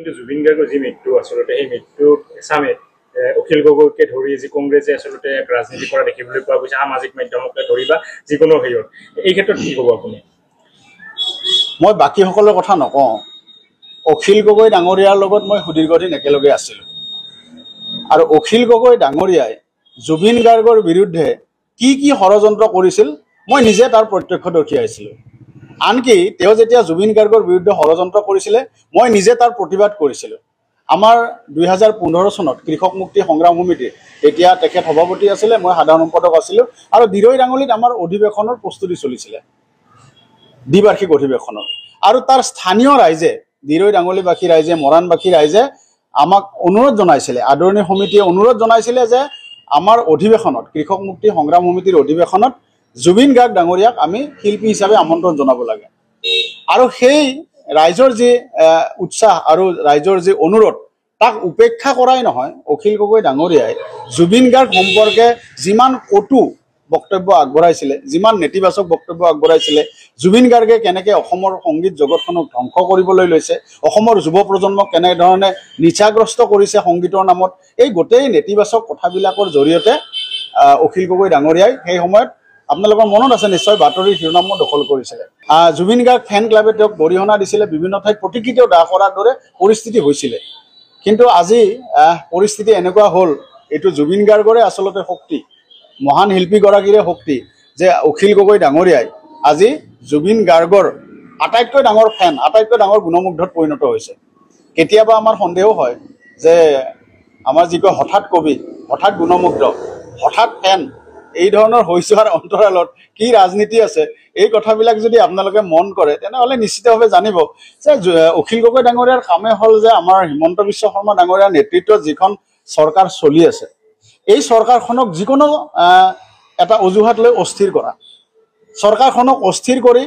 কিন্তু জুবিন গাৰ্গৰ যি মৃত্যু আসলতে সেই মৃত্যুত এছামে অখিল গগৈকে ধৰি যি কংগ্ৰেছে আসলতে ৰাজনীতি কৰা দেখিবলৈ পোৱা গৈছে সামাজিক মাধ্যমকে ধৰি বা যিকোনো হেৰিয়ত এই ক্ষেত্ৰত কি ক'ব আপুনি? মই বাকীসকলৰ কথা নকওঁ। অখিল গগৈ ডাঙৰীয়াৰ লগত মই সুদীৰ্ঘদিন একেলগে আছিলোঁ আৰু অখিল গগৈ ডাঙৰীয়াই জুবিন গাৰ্গৰ বিৰুদ্ধে কি ষড়যন্ত্ৰ কৰিছিল মই নিজে তাৰ প্ৰত্যক্ষদৰ্শী আছিলোঁ। আনকি তেওঁ যেতিয়া জুবিন গাৰ্গৰ বিৰুদ্ধে ষড়যন্ত্ৰ কৰিছিলে মই নিজে তাৰ প্ৰতিবাদ কৰিছিলোঁ। আমাৰ 2015 চনত কৃষক মুক্তি সংগ্ৰাম সমিতিৰ তেতিয়া তেখেত সভাপতি আছিলে, মই সাধাৰণ সম্পাদক আছিলোঁ আৰু দিৰৈ ডাঙলিত আমাৰ অধিৱেশনৰ প্ৰস্তুতি চলিছিলে, দ্বিবাৰ্ষিক অধিৱেশনৰ। আৰু তাৰ স্থানীয় ৰাইজে, দিৰৈ ডাঙলিবাসী ৰাইজে, মৰাণবাসী ৰাইজে আমাক অনুৰোধ জনাইছিলে, আদৰণি সমিতিয়ে অনুৰোধ জনাইছিলে যে আমাৰ অধিৱেশনত, কৃষক মুক্তি সংগ্ৰাম সমিতিৰ অধিৱেশনত জুবিন গাৰ্গ ডাঙৰীয়াক আমি শিল্পী হিচাপে আমন্ত্ৰণ জনাব লাগে। আৰু সেই ৰাইজৰ যি উৎসাহ আৰু ৰাইজৰ যি অনুৰোধ তাক উপেক্ষা কৰাই নহয়, অখিল গগৈ ডাঙৰীয়াই জুবিন গাৰ্গ সম্পৰ্কে যিমান কটু বক্তব্য আগবঢ়াইছিলে, যিমান নেতিবাচক বক্তব্য আগবঢ়াইছিলে, জুবিন গাৰ্গে কেনেকৈ অসমৰ সংগীত জগতখনক ধ্বংস কৰিবলৈ লৈছে, অসমৰ যুৱ প্ৰজন্মক কেনেধৰণে নিচাগ্ৰস্ত কৰিছে সংগীতৰ নামত, এই গোটেই নেতিবাচক কথাবিলাকৰ জৰিয়তে অখিল গগৈ ডাঙৰীয়াই সেই সময়ত আপোনালোকৰ মনত আছে নিশ্চয় বাতৰিৰ শিৰোনামো দখল কৰিছিলে। জুবিন গাৰ্গ ফেন ক্লাবে তেওঁক গৰিহণা দিছিলে, বিভিন্ন ঠাইত প্ৰতিকৃতিও দাহ কৰাৰ দৰে পৰিস্থিতি হৈছিলে। কিন্তু আজি পৰিস্থিতি এনেকুৱা হ'ল, এইটো জুবিন গাৰ্গৰে আচলতে শক্তি, মহান শিল্পীগৰাকীৰে শক্তি যে অখিল গগৈ ডাঙৰীয়াই আজি জুবিন গাৰ্গৰ আটাইতকৈ ডাঙৰ ফেন, আটাইতকৈ ডাঙৰ গুণমুগ্ধত পৰিণত হৈছে। কেতিয়াবা আমাৰ সন্দেহ হয় যে আমাৰ যি কয় হঠাৎ কবি, হঠাৎ গুণমুগ্ধ, হঠাৎ ফেন, এই ধৰণৰ হৈ যোৱাৰ অন্তৰালত কি ৰাজনীতি আছে, এই কথাবিলাক যদি আপোনালোকে মন কৰে তেনেহ'লে নিশ্চিতভাৱে জানিব যে অখিল গগৈ ডাঙৰীয়াৰ কামে হ'ল যে আমাৰ হিমন্ত বিশ্ব শৰ্মা ডাঙৰীয়াৰ নেতৃত্বত যিখন চৰকাৰ চলি আছে এই চৰকাৰখনক যিকোনো এটা অজুহাত লৈ অস্থিৰ কৰা, চৰকাৰখনক অস্থিৰ কৰি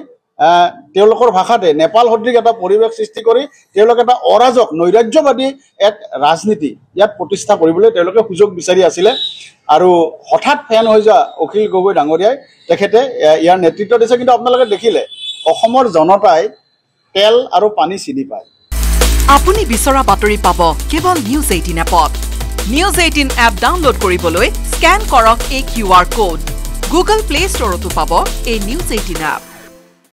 তেওঁলোকৰ ভাষাতে নেপাল সদৃশ এটা পৰিৱেশ সৃষ্টি কৰি তেওঁলোকে এটা অৰাজক নৈৰাজ্যবাদী এক ৰাজনীতি ইয়াত প্ৰতিষ্ঠা কৰিবলৈ তেওঁলোকে সুযোগ বিচাৰি আছিলে। আৰু হঠাৎ ফেন হৈ যোৱা অখিল গগৈ ডাঙৰীয়াই তেখেতে ইয়াৰ নেতৃত্ব দিছে। কিন্তু আপোনালোকে দেখিলে অসমৰ জনতাই তেল আৰু পানী চিনি পায়। আপুনি বিচৰা বাতৰি পাব কেৱল নিউজ 18 এপত। নিউজ 18 এপ ডাউনলোড কৰিবলৈ স্কেন কৰক এই QR কোড। গুগল প্লে ষ্টৰতো পাব এই নিউজ 18 এপ।